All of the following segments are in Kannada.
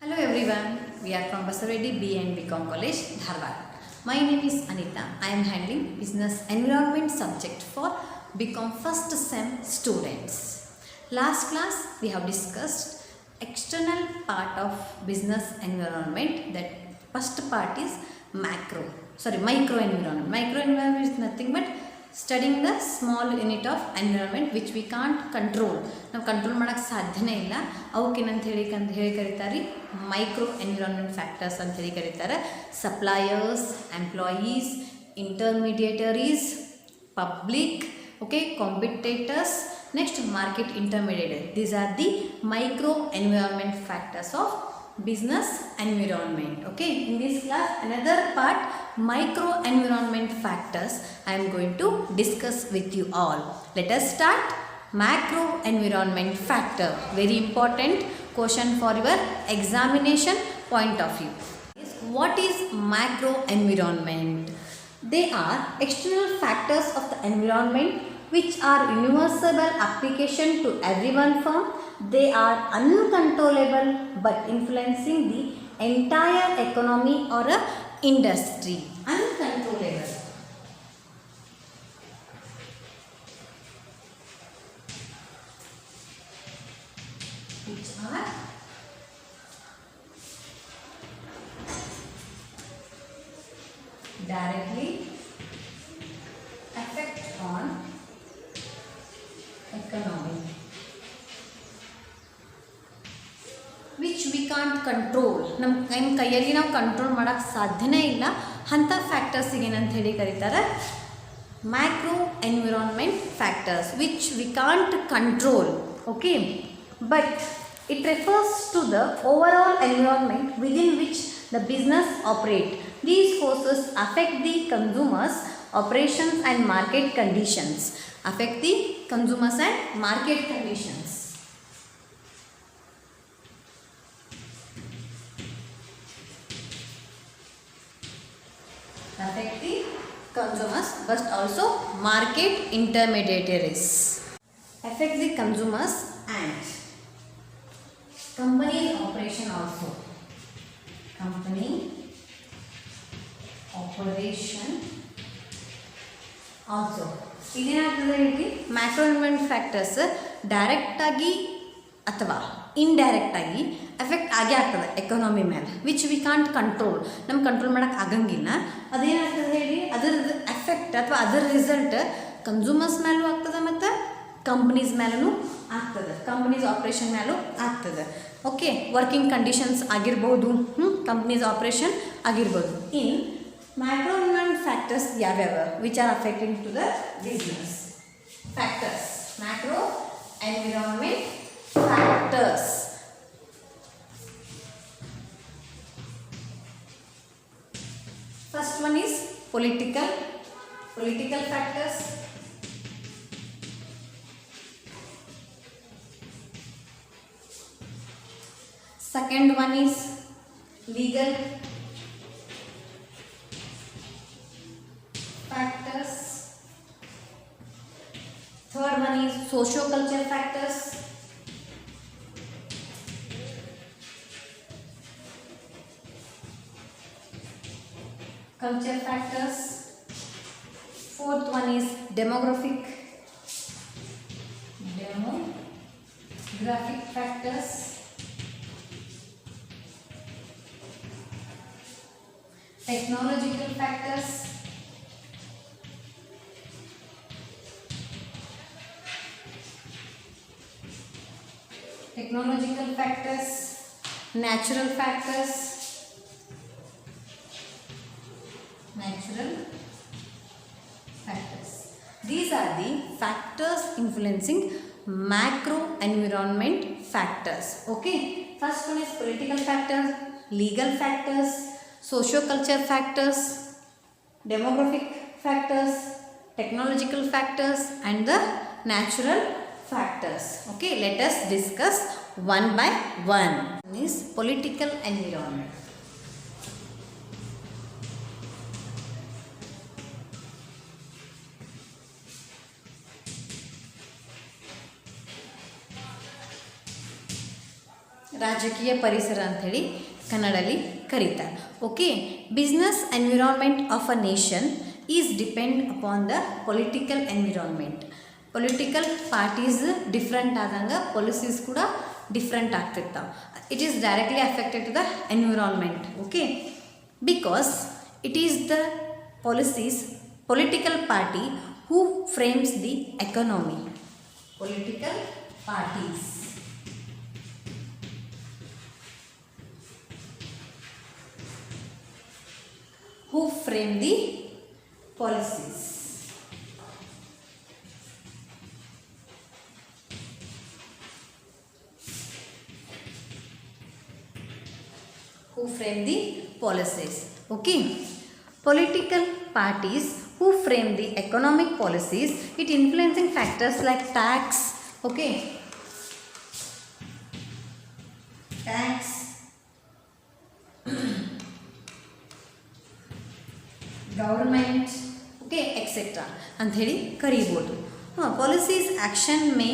Hello everyone, we are from Basareddy B and BCom College, Dharwad. My name is Anita. I am handling Business Environment subject for BCom first sem students. Last class we have discussed external part of business environment. That first part is micro environment. Micro environment is nothing but studying the small unit of environment which we can't control. ನಾವು ಕಂಟ್ರೋಲ್ ಮಾಡೋಕ್ಕೆ ಸಾಧ್ಯನೇ ಇಲ್ಲ. ಅವಕ್ಕೇನಂತ ಹೇಳಿ ಕರೀತಾರೆ ಮೈಕ್ರೋ ಎನ್ವಿರಾನ್ಮೆಂಟ್ ಫ್ಯಾಕ್ಟರ್ಸ್ ಅಂತ ಹೇಳಿ ಕರೀತಾರೆ. Suppliers, employees, intermediaries, public, okay, competitors, next market intermediate. These are the micro environment factors of business environment. Okay, in this class another part micro environment factors I am going to discuss with you all. Let us start. Macro environment factor, very important question for your examination point of view. What is macro environment? They are external factors of the environment which are universal application to everyone firm. They are uncontrollable but influencing the entire economy or a industry. Uncontrollable. Which are directly affect on economy, which we can't control. ನಮ್ಮ ಕೈಯಲ್ಲಿ ನಾವು ಕಂಟ್ರೋಲ್ ಮಾಡೋಕ್ಕೆ ಸಾಧ್ಯನೇ ಇಲ್ಲ. ಅಂಥ ಫ್ಯಾಕ್ಟರ್ಸಿಗೆ ಏನಂತ ಹೇಳಿ ಕರೀತಾರೆ macro environment factors which we can't control. Okay, but it refers to the overall environment within which the business operate. These forces affect the consumers, operations and market conditions. Affect the consumers and market conditions. Affect the consumers but also market intermediaries. Affect the consumers and company operation also. Company operation also. ಇದೇನಾಗ್ತದೆ ಹೇಳಿ ಮ್ಯಾಕ್ರೋ ಎನ್ವಿರಾನ್ಮೆಂಟ್ ಫ್ಯಾಕ್ಟರ್ಸ್ ಡೈರೆಕ್ಟಾಗಿ ಅಥವಾ ಇಂಡೈರೆಕ್ಟಾಗಿ ಎಫೆಕ್ಟ್ ಆಗೇ ಆಗ್ತದೆ ಎಕಾನಮಿ ಮೇಲೆ, ವಿಚ್ ವಿ ಕಾಂಟ್ ಕಂಟ್ರೋಲ್. ನಮ್ಗೆ ಕಂಟ್ರೋಲ್ ಮಾಡೋಕ್ಕೆ ಆಗಂಗಿಲ್ಲ. ಅದೇನಾಗ್ತದೆ ಹೇಳಿ ಅದರದ್ದು ಎಫೆಕ್ಟ್ ಅಥವಾ ಅದರ ರಿಸಲ್ಟ್ ಕನ್ಸ್ಯೂಮರ್ಸ್ ಮೇಲೂ ಆಗ್ತದೆ ಮತ್ತು ಕಂಪ್ನೀಸ್ ಮೇಲೂ ಆಗ್ತದೆ, ಕಂಪ್ನೀಸ್ ಆಪ್ರೇಷನ್ ಮೇಲೂ ಆಗ್ತದೆ. ಓಕೆ, ವರ್ಕಿಂಗ್ ಕಂಡೀಷನ್ಸ್ ಆಗಿರ್ಬೋದು, ಕಂಪ್ನೀಸ್ ಆಪ್ರೇಷನ್ ಆಗಿರ್ಬೋದು. ಇನ್ macro environment factors ಯಾವ್ಯಾವ which are affecting to the business factors. Macro environment factors. First one is political factors. Second one is legal factors. Third one is socio-cultural factors. Culture factors. Fourth one is demographic factors. Technological factors. Technological factors, natural factors, These are the factors influencing macro environment factors. Okay, first one is political factors, legal factors, socio-cultural factors, demographic factors, technological factors and the natural factors. Okay, let us discuss one by one. One is political environment. ರಾಜಕೀಯ ಪರಿಸರ ಅಂಥೇಳಿ ಕನ್ನಡಲ್ಲಿ ಕರೀತಾರೆ. Okay, business environment of a nation is depend upon the political environment. Political parties different ಆದಂಗೆ ಪಾಲಿಸೀಸ್ ಕೂಡ ಡಿಫ್ರೆಂಟ್ ಆಗ್ತಿರ್ತಾವೆ. It is directly affected to the environment. Okay, because it is the policies political party who frames the economy. Political parties who frame the policies. Who frame the policies. Okay, political parties who frame the economic policies, it influencing factors like tax, okay, tax, government, okay, etc. ಅಂತ ಹೇಳಿ ಕರೀಬೋದು. Policies action may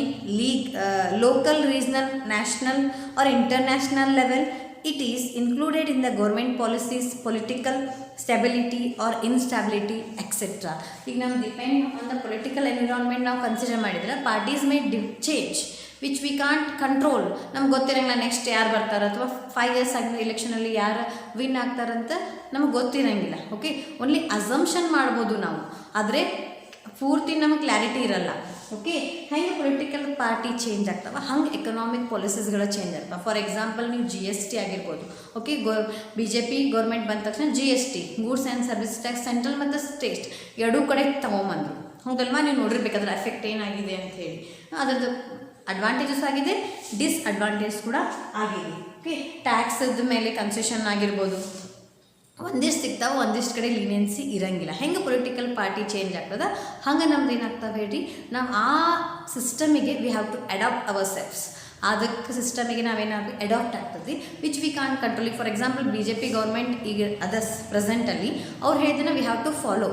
local, regional, national or international level. It is included in the government policies, political stability or instability, etc. ಈಗ ನಾವು depend on the political environment ನಾವು ಕನ್ಸಿಡರ್ ಮಾಡಿದ್ರೆ parties May change which we can't control. ನಮ್ಗೆ ಗೊತ್ತಿರಂಗಿಲ್ಲ ನೆಕ್ಸ್ಟ್ ಯಾರು ಬರ್ತಾರೆ ಅಥವಾ 5 years ಆಗಿರೋ ಎಲೆಕ್ಷನಲ್ಲಿ ಯಾರು ವಿನ್ ಆಗ್ತಾರಂತ ನಮಗೆ ಗೊತ್ತಿರಂಗಿಲ್ಲ. ಓಕೆ, ಓನ್ಲಿ ಅಸಂಪ್ಷನ್ ಮಾಡ್ಬೋದು ನಾವು, ಆದರೆ ಪೂರ್ತಿ ನಮಗೆ ಕ್ಲಾರಿಟಿ ಇರಲ್ಲ. ಓಕೆ, ಹೆಂಗೆ ಪೊಲಿಟಿಕಲ್ ಪಾರ್ಟಿ ಚೇಂಜ್ ಆಗ್ತಾವೆ ಹಂಗೆ ಎಕನಾಮಿಕ್ ಪಾಲಿಸೀಸ್ಗಳು ಚೇಂಜ್ ಆಗ್ತಾವೆ. ಫಾರ್ ಎಕ್ಸಾಂಪಲ್ ನೀವು GST ಆಗಿರ್ಬೋದು. ಓಕೆ, BJP ಗೌರ್ಮೆಂಟ್ ಬಂದ ತಕ್ಷಣ GST goods and service tax central ಮತ್ತು ಸ್ಟೇಟ್ ಎರಡೂ ಕಡೆ ತೊಗೊಂಬಂದರು. ಹೌದಲ್ವಾ, ನೀವು ನೋಡಿರ್ಬೇಕಾದ್ರೆ ಎಫೆಕ್ಟ್ ಏನಾಗಿದೆ ಅಂತ ಹೇಳಿ. ಅದರದ್ದು ಅಡ್ವಾಂಟೇಜಸ್ ಆಗಿದೆ, ಡಿಸ್ಅಡ್ವಾಂಟೇಜ್ ಕೂಡ ಆಗಿದೆ. ಓಕೆ, ಟ್ಯಾಕ್ಸದ ಮೇಲೆ ಕನ್ಸೆಷನ್ ಆಗಿರ್ಬೋದು, ಒಂದಿಷ್ಟು ಸಿಗ್ತಾವೆ, ಒಂದಿಷ್ಟು ಕಡೆ ಲೀನಿಯನ್ಸಿ ಇರಂಗಿಲ್ಲ. ಹೆಂಗೆ ಪೊಲಿಟಿಕಲ್ ಪಾರ್ಟಿ ಚೇಂಜ್ ಆಗ್ತದೆ ಹಂಗೆ ನಮ್ದು ಏನಾಗ್ತವೆ ಹೇಳ್ರಿ, ನಾವು ಆ ಸಿಸ್ಟಮಿಗೆ we have to adapt our selfs. ಅದಕ್ಕೆ ಸಿಸ್ಟಮಿಗೆ ನಾವೇನಾದ್ರು ಅಡಾಪ್ಟ್ ಆಗ್ತದೆ which we can't control. For example BJP government ಈಗ ಅದರ್ಸ್ ಪ್ರೆಸೆಂಟಲ್ಲಿ ಅವ್ರು ಹೇಳಿದ್ರೆ ವಿ ಹ್ಯಾವ್ ಟು ಫಾಲೋ.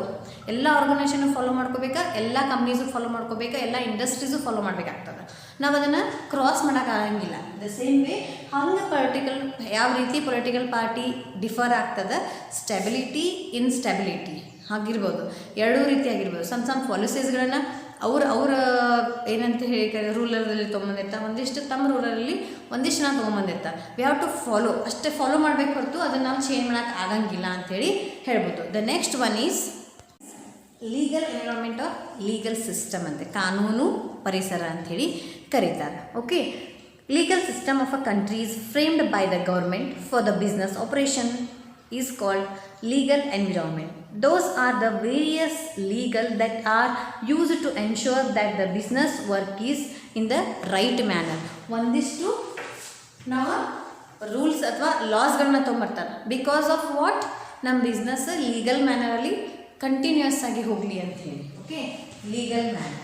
ಎಲ್ಲ ಆರ್ಗನೈಸೇಷನ್ ಫಾಲೋ ಮಾಡ್ಕೋಬೇಕಾ, ಎಲ್ಲ ಕಂಪ್ನೀಸು ಫಾಲೋ ಮಾಡ್ಕೋಬೇಕಾ, ಎಲ್ಲ ಇಂಡಸ್ಟ್ರೀಸು ಫಾಲೋ ಮಾಡಬೇಕಾಗ್ತದೆ. ನಾವು ಅದನ್ನು ಕ್ರಾಸ್ ಮಾಡೋಕ್ಕಾಗಂಗಿಲ್ಲ. ದ ಸೇಮ್ ವೇ ಹಂಗೆ ಯಾವ ರೀತಿ ಪೊಲಿಟಿಕಲ್ ಪಾರ್ಟಿ ಡಿಫರ್ ಆಗ್ತದೆ, ಸ್ಟೆಬಿಲಿಟಿ ಇನ್ಸ್ಟೆಬಿಲಿಟಿ ಆಗಿರ್ಬೋದು, ಎರಡೂ ರೀತಿ ಆಗಿರ್ಬೋದು. ಸಣ್ಣ ಪಾಲಿಸೀಸ್ಗಳನ್ನು ಅವ್ರ ಏನಂತ ಹೇಳಿ ರೂರಲಲ್ಲಿ ತೊಗೊಂಬಂದಿರ್ತಾರೆ, ಒಂದಿಷ್ಟು ತಮ್ಮ ರೂರಲಲ್ಲಿ ಒಂದಿಷ್ಟು ನಾವು ತೊಗೊಂಬಂದಿರ್ತಾರೆ. ವಿ ಹ್ಯಾವ್ ಟು ಫಾಲೋ, ಅಷ್ಟೇ ಫಾಲೋ ಮಾಡಬೇಕು ಹೊರತು ಅದನ್ನು ನಾವು ಚೇಂಜ್ ಮಾಡೋಕ್ಕೆ ಆಗಂಗಿಲ್ಲ ಅಂಥೇಳಿ ಹೇಳ್ಬೋದು. The next one is legal environment or legal system ಅಂತೆ, ಕಾನೂನು ಪರಿಸರ ಅಂಥೇಳಿ ಕರೀತಾರೆ. Okay, legal system of a country is framed by the government for the business operation is called legal environment. Those are the various legal that are used to ensure that the business work is in the right manner. ಒಂದಿಷ್ಟು ನಾವು ರೂಲ್ಸ್ ಅಥವಾ ಲಾಸ್ಗಳನ್ನ ತೊಗೊಂಬರ್ತಾರೆ. ಬಿಕಾಸ್ ಆಫ್ ವಾಟ್, ನಮ್ಮ ಬಿಸ್ನೆಸ್ ಲೀಗಲ್ ಮ್ಯಾನರಲ್ಲಿ ಕಂಟಿನ್ಯೂಸ್ ಆಗಿ ಹೋಗಲಿ ಅಂತ ಹೇಳಿ. Okay, legal manner.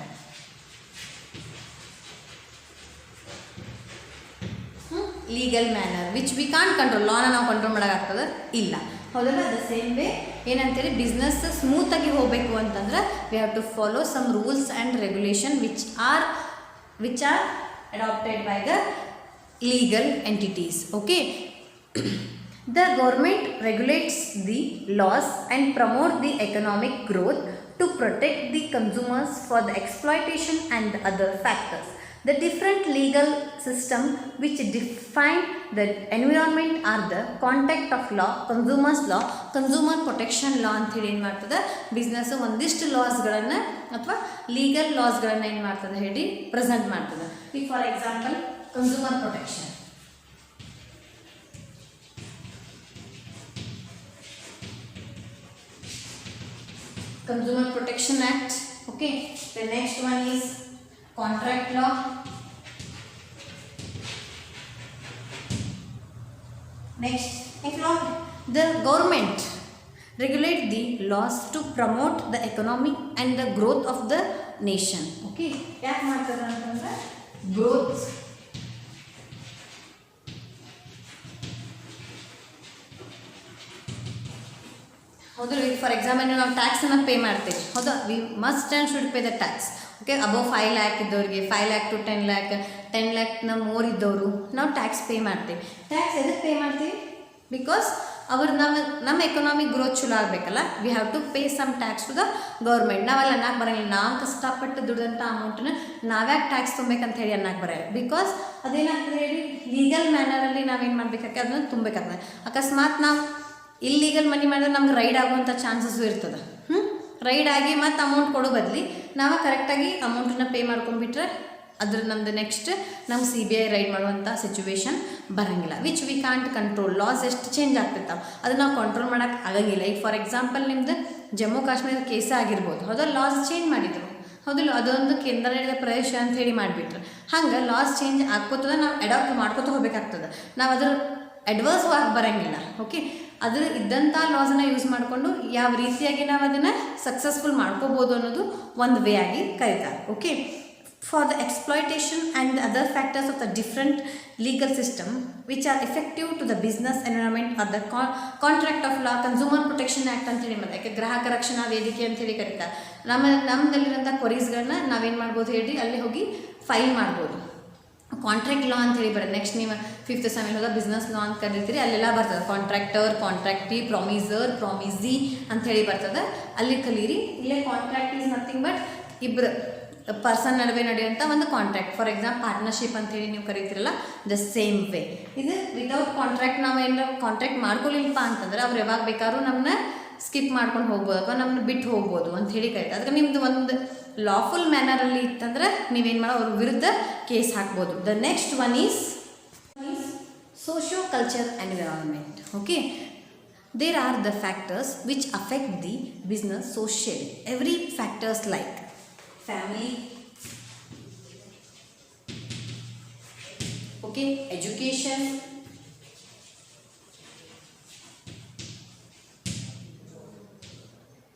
Legal manner which we can't control. ಲಾನ ನಾವು ಕಂಟ್ರೋಲ್ ಮಾಡೋಕ್ಕಾಗ್ತದೆ ಇಲ್ಲ, ಹೌದಲ್ಲ. ದ ಸೇಮ್ ವೇ ಏನಂತೇಳಿ ಬಿಸ್ನೆಸ್ ಸ್ಮೂತಾಗಿ ಹೋಗಬೇಕು ಅಂತಂದ್ರೆ we have to follow some rules and regulation which are adapted by the legal entities. Okay, the government regulates the laws and promote the economic growth to protect the consumers for the exploitation and other factors. The different legal system which define the environment are the context of law, consumers law, consumer protection law ಅಂತ ಹೇಳಿ ಏನು ಮಾಡ್ತದೆ, ಬಿಸ್ನೆಸ್ ಒಂದಿಷ್ಟು ಲಾಸ್ಗಳನ್ನು ಅಥವಾ ಲೀಗಲ್ ಲಾಸ್ಗಳನ್ನು ಏನು ಮಾಡ್ತದೆ ಹೇಳಿ ಪ್ರೆಸೆಂಟ್ ಮಾಡ್ತದೆ. ಈಗ for example consumer protection, Consumer Protection Act. Okay, the next one is contract law. Next law, the government regulate the laws to promote the economic and the growth of the nation. Okay, ಯಾಕೆ ಮಾಡ್ತಾರೆ ಅಂತಂದ್ರೆ growth, ಹೌದು. ಫಾರ್ ಎಕ್ಸಾಂಪಲ್ ನಾವು ಟ್ಯಾಕ್ಸನ್ನು ಪೇ ಮಾಡ್ತೀವಿ, ಹೌದಾ. We must and should pay the tax. Okay, above 5 lakh ಇದ್ದವ್ರಿಗೆ, 5 lakh to 10 lakh, 10 lakhನ ಮೋರ್ ಇದ್ದವರು ನಾವು ಟ್ಯಾಕ್ಸ್ ಪೇ ಮಾಡ್ತೀವಿ. ಟ್ಯಾಕ್ಸ್ ಎದಕ್ಕೆ ಪೇ ಮಾಡ್ತೀವಿ? ಬಿಕಾಸ್ ಅವ್ರು ನಮ್ಮ ಎಕನಾಮಿಕ್ ಗ್ರೋತ್ ಚಲೋ ಆಗಬೇಕಲ್ಲ. We have to pay some tax to the government. ನಾವೆಲ್ಲ ಅನ್ನಕ್ಕೆ ಬರೋಂಗಿಲ್ಲ, ನಾವು ಕಷ್ಟಪಟ್ಟು ದುಡ್ದಂಥ ಅಮೌಂಟನ್ನ ನಾವ್ಯಾಕೆ ಟ್ಯಾಕ್ಸ್ ತುಂಬಬೇಕಂತ ಹೇಳಿ ಅನ್ನಕ್ಕೆ ಬರೋಲ್ಲ. ಬಿಕಾಸ್ ಅದೇನಾಗ್ತದೆ ಹೇಳಿ, ಲೀಗಲ್ ಮ್ಯಾನರಲ್ಲಿ ನಾವೇನು ಮಾಡ್ಬೇಕಾಗ್ತದೆ, ಅದನ್ನ ತುಂಬಬೇಕಾಗ್ತದೆ. ಅಕಸ್ಮಾತ್ ನಾವು ಇಲ್ಲೀಗಲ್ ಮನಿ ಮಾಡಿದ್ರೆ ನಮ್ಗೆ ರೈಡ್ ಆಗುವಂಥ ಚಾನ್ಸಸ್ಸು ಇರ್ತದೆ. ರೈಡ್ ಆಗಿ ಮತ್ತು ಅಮೌಂಟ್ ಕೊಡೋ ಬದಲಿ ನಾವು ಕರೆಕ್ಟಾಗಿ ಅಮೌಂಟನ್ನು ಪೇ ಮಾಡ್ಕೊಂಡ್ಬಿಟ್ರೆ ಅದ್ರ ನಮ್ಮದು ನೆಕ್ಸ್ಟ್ ನಮ್ಗೆ CBI ರೈಡ್ ಮಾಡುವಂಥ ಸಿಚುವೇಶನ್ ಬರೋಂಗಿಲ್ಲ. Which we can't control. Loss ಎಷ್ಟು ಚೇಂಜ್ ಆಗ್ತಿರ್ತಾವೆ, ಅದನ್ನು ನಾವು ಕಂಟ್ರೋಲ್ ಮಾಡೋಕ್ಕೆ ಆಗಂಗಿಲ್ಲ. ಈಗ ಫಾರ್ ಎಕ್ಸಾಂಪಲ್ ನಿಮ್ಮದು ಜಮ್ಮು ಕಾಶ್ಮೀರ ಕೇಸ ಆಗಿರ್ಬೋದು, ಹೌದಾ. ಲಾಸ್ ಚೇಂಜ್ ಮಾಡಿದರು, ಹೌದಿಲ್ಲ. ಅದೊಂದು ಕೇಂದ್ರ ನೀಡಿದ ಪ್ರದೇಶ ಅಂತ ಹೇಳಿ ಮಾಡಿಬಿಟ್ರೆ ಹಂಗೆ ಲಾಸ್ ಚೇಂಜ್ ಆಗ್ಕೋತದ. ನಾವು ಅಡಾಪ್ಟ್ ಮಾಡ್ಕೋತ ಹೋಗ್ಬೇಕಾಗ್ತದೆ. ನಾವು ಅದ್ರ ಅಡ್ವರ್ಸ್ ಆಗಿ ಬರೋಂಗಿಲ್ಲ. ಓಕೆ, ಅದ್ರ ಇದ್ದಂಥ ಲಾಸನ್ನು ಯೂಸ್ ಮಾಡಿಕೊಂಡು ಯಾವ ರೀತಿಯಾಗಿ ನಾವು ಅದನ್ನು ಸಕ್ಸಸ್ಫುಲ್ ಮಾಡ್ಕೋಬೋದು ಅನ್ನೋದು ಒಂದು ವೇ ಆಗಿ ಕರೀತಾರೆ. Okay, for the exploitation and other factors of the different legal system which are effective to the business environment or the contract of law, consumer protection act ಅಂತ ಹೇಳಿ ಮತ್ತೆ ಯಾಕೆ ಗ್ರಾಹಕ ರಕ್ಷಣಾ ವೇದಿಕೆ ಅಂತ ಹೇಳಿ ಕರೀತಾರೆ. ನಮ್ಮದಲ್ಲಿರೋಂಥ ಕ್ವರೀಸ್ಗಳನ್ನ ನಾವೇನು ಮಾಡ್ಬೋದು ಹೇಳಿ ಅಲ್ಲಿ ಹೋಗಿ ಫೈಲ್ ಮಾಡ್ಬೋದು. ಕಾಂಟ್ರಾಕ್ಟ್ ಲಾ ಅಂತ ಹೇಳಿ ಬರೋದು. ನೆಕ್ಸ್ಟ್ ನೀವು 5th ಸೆಮಿಲ್ ಹೋದ ಬಿಸ್ನೆಸ್ ಲಾ ಅಂತ ಕರೀತೀರಿ, ಅಲ್ಲೆಲ್ಲ ಬರ್ತದೆ. ಕಾಂಟ್ರಾಕ್ಟರ್, ಕಾಂಟ್ರಾಕ್ಟಿ, ಪ್ರಾಮಿಸರ್, ಪ್ರಾಮಿಸಿ ಅಂತ ಹೇಳಿ ಬರ್ತದೆ, ಅಲ್ಲಿ ಕಲೀರಿ. ಇಲ್ಲೇ ಕಾಂಟ್ರಾಕ್ಟ್ ಈಸ್ ನಥಿಂಗ್ ಬಟ್ ಇಬ್ಬರು ಪರ್ಸನ್ ನಡುವೆ ನಡೆಯುವಂಥ ಒಂದು ಕಾಂಟ್ರಾಕ್ಟ್. ಫಾರ್ ಎಕ್ಸಾಂಪಲ್ ಪಾರ್ಟ್ನರ್ಶಿಪ್ ಅಂತೇಳಿ ನೀವು ಕರೀತಿರಲ್ಲ, ದ ಸೇಮ್ ವೇ. ಇದು ವಿತೌಟ್ ಕಾಂಟ್ರಾಕ್ಟ್ ನಾವು ಏನಾರು ಕಾಂಟ್ರಾಕ್ಟ್ ಮಾಡ್ಕೊಳ್ಳಿಲ್ಲಪ್ಪ ಅಂತಂದ್ರೆ ಅವ್ರು ಯಾವಾಗ ಬೇಕಾದ್ರೂ ನಮ್ಮನ್ನ ಸ್ಕಿಪ್ ಮಾಡ್ಕೊಂಡು ಹೋಗ್ಬೋದು ಅಥವಾ ನಮ್ಮನ್ನ ಬಿಟ್ಟು ಹೋಗ್ಬೋದು ಅಂತ ಹೇಳಿ ಕರೀತಾರೆ. ಅದಕ್ಕೆ ನಿಮ್ಮದು ಒಂದು ಲಾಫುಲ್ ಮ್ಯಾನರಲ್ಲಿ ಇತ್ತಂದ್ರೆ ನೀವೇನು ಮಾಡೋ ಅವ್ರ ವಿರುದ್ಧ ಕೇಸ್ ಹಾಕ್ಬೋದು. The next one is socio culture environment. Okay, there are the factors which affect the business socially. Every factors like family, okay, education,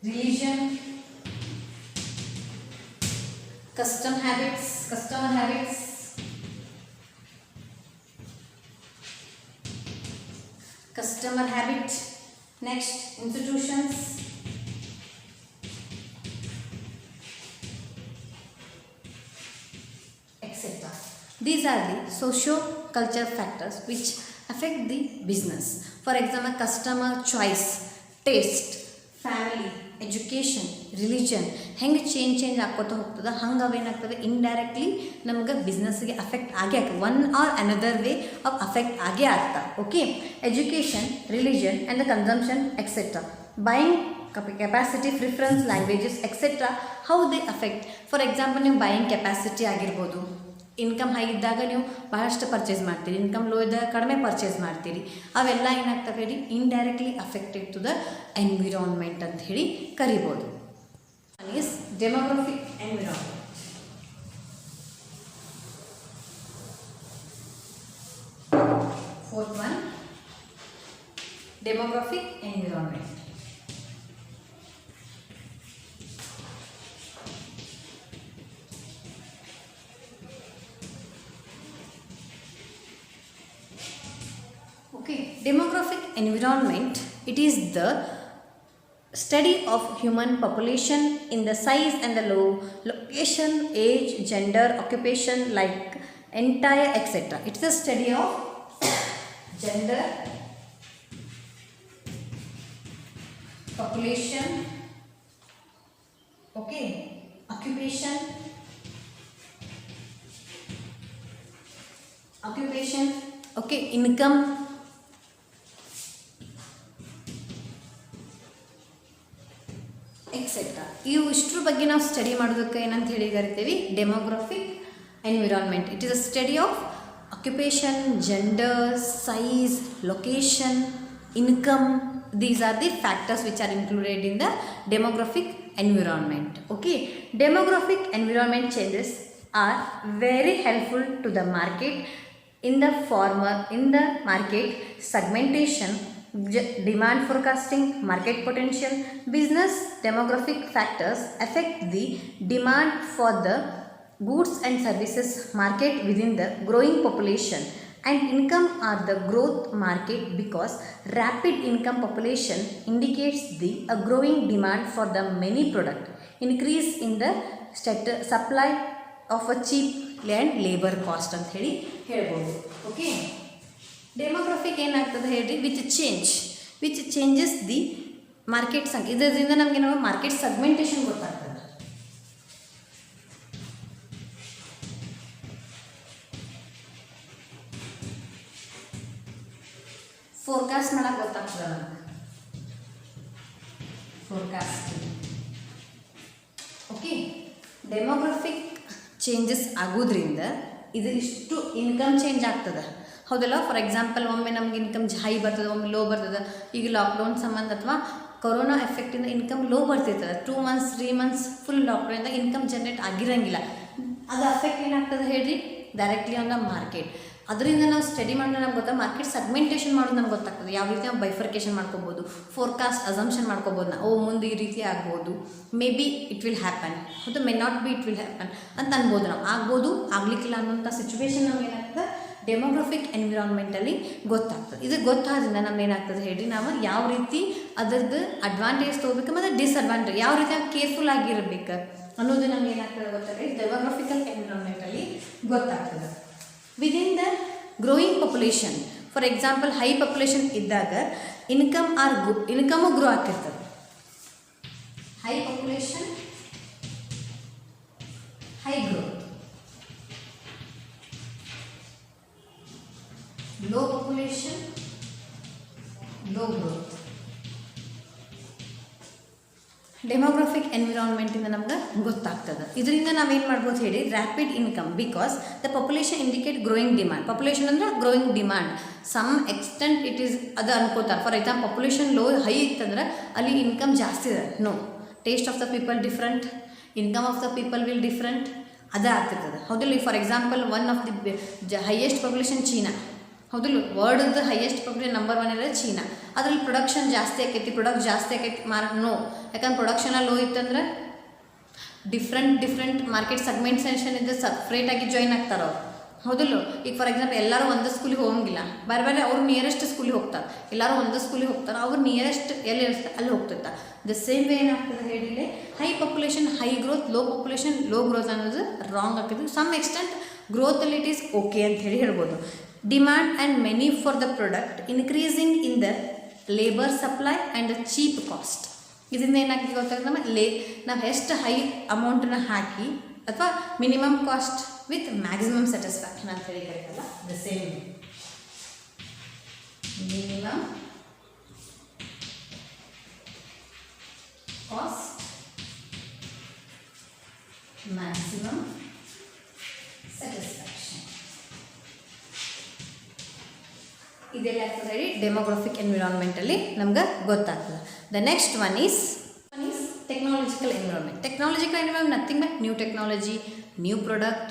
religion, customer habits, next institutions, etc. These are the socio-cultural factors which affect the business. For example, customer choice, taste, family, education, religion ಹೆಂಗೆ ಚೇಂಜ್ ಆಗ್ಕೋತಾ ಹೋಗ್ತದೆ ಹಂಗೆ ಅವೇನಾಗ್ತದೆ ಇಂಡೈರೆಕ್ಟ್ಲಿ ನಮ್ಗೆ ಬಿಸ್ನೆಸ್ಗೆ ಅಫೆಕ್ಟ್ ಆಗೇ ಆಗ್ತದೆ. One or another way of affect ಆಗೇ ಆಗ್ತದೆ. Okay, education, religion and the consumption etcetera, buying capacity, preference, languages etcetera, how they affect. For example ನೀವು ಬೈಯಿಂಗ್ ಕೆಪಾಸಿಟಿ ಆಗಿರ್ಬೋದು. ಇನ್ಕಮ್ ಹೈ ಇದ್ದಾಗ ನೀವು ಬಹಳಷ್ಟು ಪರ್ಚೇಸ್ ಮಾಡ್ತೀರಿ, ಇನ್ಕಮ್ ಲೋ ಇದ್ದಾಗ ಕಡಿಮೆ ಪರ್ಚೇಸ್ ಮಾಡ್ತೀರಿ. ಅವೆಲ್ಲ ಏನಾಗ್ತವೆ ಹೇಳಿ indirectly affected to the environment ಅಂತ ಹೇಳಿ ಕರಿಬೋದು. Is demographic environment. Fourth one demographic environment. Okay, demographic environment, it is the study of human population in the size and the location, age, gender, occupation, like entire etc. It's the study of gender, population, okay, occupation, okay, income, etcetera. ಇವು ಇಷ್ಟರ ಬಗ್ಗೆ ನಾವು ಸ್ಟಡಿ ಮಾಡೋದಕ್ಕೆ ಏನಂತ ಹೇಳಿ ಕರಿತೀವಿ demographic environment. It is a study of occupation, gender, size, location, income. These are the factors which are included in the demographic environment. Okay, demographic environment changes are very helpful to the market in the market segmentation, demand forecasting, market potential. Business demographic factors affect the demand for the goods and services market within the growing population and income are the growth market because rapid income population indicates a growing demand for the many product, increase in the supply of a cheap and labor cost ಅಂತ ಹೇಳಿ ಹೇಳ್ಬೋದು. ಓಕೆ, ಡೆಮೋಗ್ರಫಿಕ್ ಏನಾಗ್ತದೆ ಹೇಳಿ, ವಿಚ್ ಚೇಂಜಸ್ ದಿ ಮಾರ್ಕೆಟ್ ಸಂಖ್ಯೆ. ಇದರಿಂದ ನಮಗೆ ನಾವು ಮಾರ್ಕೆಟ್ ಸೆಗ್ಮೆಂಟೇಷನ್ ಗೊತ್ತಾಗ್ತದೆ. ಫೋರ್ಕಾಸ್ಟ್ ಮಾಡಕ್ಕೆ ಗೊತ್ತಾಗ್ತದೆ ನಮಗೆ, ಫೋರ್ಕಾಸ್ಟ್. ಓಕೆ, ಡೆಮೋಗ್ರಫಿಕ್ ಚೇಂಜಸ್ ಆಗೋದ್ರಿಂದ ಇದು ಇಷ್ಟು ಇನ್ಕಮ್ ಚೇಂಜ್ ಆಗ್ತದೆ, ಹೌದಲ್ಲ. ಫಾರ್ ಎಕ್ಸಾಂಪಲ್, ಒಮ್ಮೆ ನಮ್ಗೆ ಇನ್ಕಮ್ ಹೈ ಬರ್ತದೆ, ಒಮ್ಮೆ ಲೋ ಬರ್ತದೆ. ಈಗ ಲಾಕ್ಡೌನ್ ಸಂಬಂಧ ಅಥವಾ ಕೊರೋನಾ ಎಫೆಕ್ಟಿಂದ ಇನ್ಕಮ್ ಲೋ ಬರ್ತಿರ್ತದೆ. 2 months 3 months ಫುಲ್ ಲಾಕ್ಡೌನಿಂದ ಇನ್ಕಮ್ ಜನರೇಟ್ ಆಗಿರಂಗಿಲ್ಲ. ಅದು ಅಫೆಕ್ಟ್ ಏನಾಗ್ತದೆ ಹೇಳ್ರಿ, ಡೈರೆಕ್ಟ್ಲಿ ಆನ್ ದ ಮಾರ್ಕೆಟ್. ಅದರಿಂದ ನಾವು ಸ್ಟಡಿ ಮಾಡಿದ್ರೆ ನಮ್ಗೆ ಗೊತ್ತಾ, ಮಾರ್ಕೆಟ್ ಸೆಗ್ಮೆಂಟೇಷನ್ ಮಾಡೋದು ನಮ್ಗೆ ಗೊತ್ತಾಗ್ತದೆ. ಯಾವ ರೀತಿ ನಾವು ಬೈಫರ್ಕೇಷನ್ ಮಾಡ್ಕೋಬೋದು, ಫೋರ್ಕಾಸ್ಟ್ ಅಸಂಪ್ಷನ್ ಮಾಡ್ಕೋಬೋದು. ನಾವು ಮುಂದೆ ಈ ರೀತಿ ಆಗ್ಬೋದು, may be it will happen, ಅದು may not be it will happen ಅಂತ ಅನ್ಬೋದು. ನಾವು ಆಗ್ಬೋದು, ಆಗಲಿಕ್ಕಿಲ್ಲ ಅನ್ನೋಂಥ ಸಿಚುವೇಶನ್ ನಮ್ಗೆ ಏನಾಗ್ತದೆ, ಡೆಮೋಗ್ರಫಿಕ್ ಎನ್ವಿರಾನ್ಮೆಂಟಲ್ಲಿ ಗೊತ್ತಾಗ್ತದೆ. ಇದು ಗೊತ್ತಾದ್ರಿಂದ ನಮ್ಗೆ ಏನಾಗ್ತದೆ ಹೇಳಿ, ನಾವು ಯಾವ ರೀತಿ ಅದರದ್ದು ಅಡ್ವಾಂಟೇಜ್ ತೊಗೋಬೇಕು ಮತ್ತು ಡಿಸ್ಅಡ್ವಾಂಟೇಜ್ ಯಾವ ರೀತಿ ಕೇರ್ಫುಲ್ ಆಗಿರಬೇಕು ಅನ್ನೋದು ನಮ್ಗೆ ಏನಾಗ್ತದೆ ಗೊತ್ತಾಗ್ತದೆ, ಡೆಮೋಗ್ರಫಿಕಲ್ ಎನ್ವಿರಾನ್ಮೆಂಟಲ್ಲಿ ಗೊತ್ತಾಗ್ತದೆ. Within the growing population, for example high population ಇದ್ದಾಗ ಇನ್ಕಮು ಗ್ರೋ ಆಗ್ತಿರ್ತದೆ. High population high growth, low population low growth. Demographic ಎನ್ವಿರಾನ್ಮೆಂಟಿಂದ ನಮ್ಗೆ ಗೊತ್ತಾಗ್ತದೆ. ಇದರಿಂದ ನಾವೇನು ಮಾಡ್ಬೋದು ಹೇಳಿ, rapid income because the population indicate growing demand. Population ಅಂದರೆ growing demand. Some extent it is ಅದು ಅನ್ಕೋತಾರೆ. For example population low high ಇತ್ತಂದ್ರೆ ಅಲ್ಲಿ ಇನ್ಕಮ್ ಜಾಸ್ತಿ ಇದೆ. No, taste of the people different, income of the people will different, ಅದೇ ಆಗ್ತಿರ್ತದೆ, ಹೌದಿಲ್ಲ. For example one of the highest population China, ಹೌದಿಲ್ಲ. ವರ್ಲ್ಡ್ದು ಹೈಯೆಸ್ಟ್ ಪಾಪ್ಯುಲೇಷನ್ ನಂಬರ್ 1 ಇರೋದು ಚೀನಾ. ಅದರಲ್ಲಿ ಪ್ರೊಡಕ್ಷನ್ ಜಾಸ್ತಿ ಆಕೈತಿ, ಜಾಸ್ತಿ ಆಕೈತಿ ನೋ, ಯಾಕಂದ್ರೆ ಪ್ರೊಡಕ್ಷನ್ ಲೋ ಇತ್ತಂದ್ರೆ ಡಿಫ್ರೆಂಟ್ ಮಾರ್ಕೆಟ್ ಸೆಗ್ಮೆಂಟೇಷನ್ ಇದ್ದು ಸಪ್ರೇಟಾಗಿ ಜಾಯಿನ್ ಆಗ್ತಾರೆ ಅವ್ರು, ಹೌದಿಲ್ಲ. ಈಗ ಫಾರ್ ಎಕ್ಸಾಂಪಲ್ ಎಲ್ಲರೂ ಒಂದೇ ಸ್ಕೂಲಿಗೆ ಹೋಗಂಗಿಲ್ಲ, ಬೇರೆ ಅವ್ರು ನಿಯರೆಸ್ಟ್ ಸ್ಕೂಲಿಗೆ ಹೋಗ್ತಾರೆ. ಎಲ್ಲರೂ ಒಂದೇ ಸ್ಕೂಲಿಗೆ ಹೋಗ್ತಾರೆ, ಅವ್ರು ನಿಯರೆಸ್ಟ್ ಎಲ್ಲಿ ಇರುತ್ತೆ ಅಲ್ಲಿ ಹೋಗ್ತಿರ್ತಾರೆ. ದ ಸೇಮ್ ವೇ ಏನಾಗ್ತದೆ ಹೇಳಿದ್ರೆ, high population high growth, low population low growth ಅನ್ನೋದು ರಾಂಗ್ ಆಗ್ತದೆ. ಸಮ್ ಎಕ್ಸ್ಟೆಂಟ್ ಗ್ರೋತಲ್ಲಿ ಇಟ್ ಈಸ್ ಓಕೆ ಅಂತ ಹೇಳಿ ಹೇಳ್ಬೋದು. Demand and many for the product increasing in the labour supply and the cheap cost. ಇದರಿಂದ ಏನಾಗ್ತದೆ ಗೊತ್ತಾಗ್ತದೆ, ನಾವು ಎಷ್ಟು ಹೈ ಅಮೌಂಟನ್ನ ಹಾಕಿ ಅಥವಾ minimum cost with maximum satisfaction ಅಂತ ಹೇಳಿ ಕರೀತಲ್ಲ, the same minimum cost maximum satisfaction. ಇದೆಲ್ಲ ಆಗ್ತದೆ ಹೇಳಿ ಡೆಮೋಗ್ರಫಿಕ್ ಎನ್ವಿರಾನ್ಮೆಂಟಲ್ಲಿ ನಮ್ಗೆ ಗೊತ್ತಾಗ್ತದೆ. The next one is technological environment. Technological environment nothing but new technology, new product,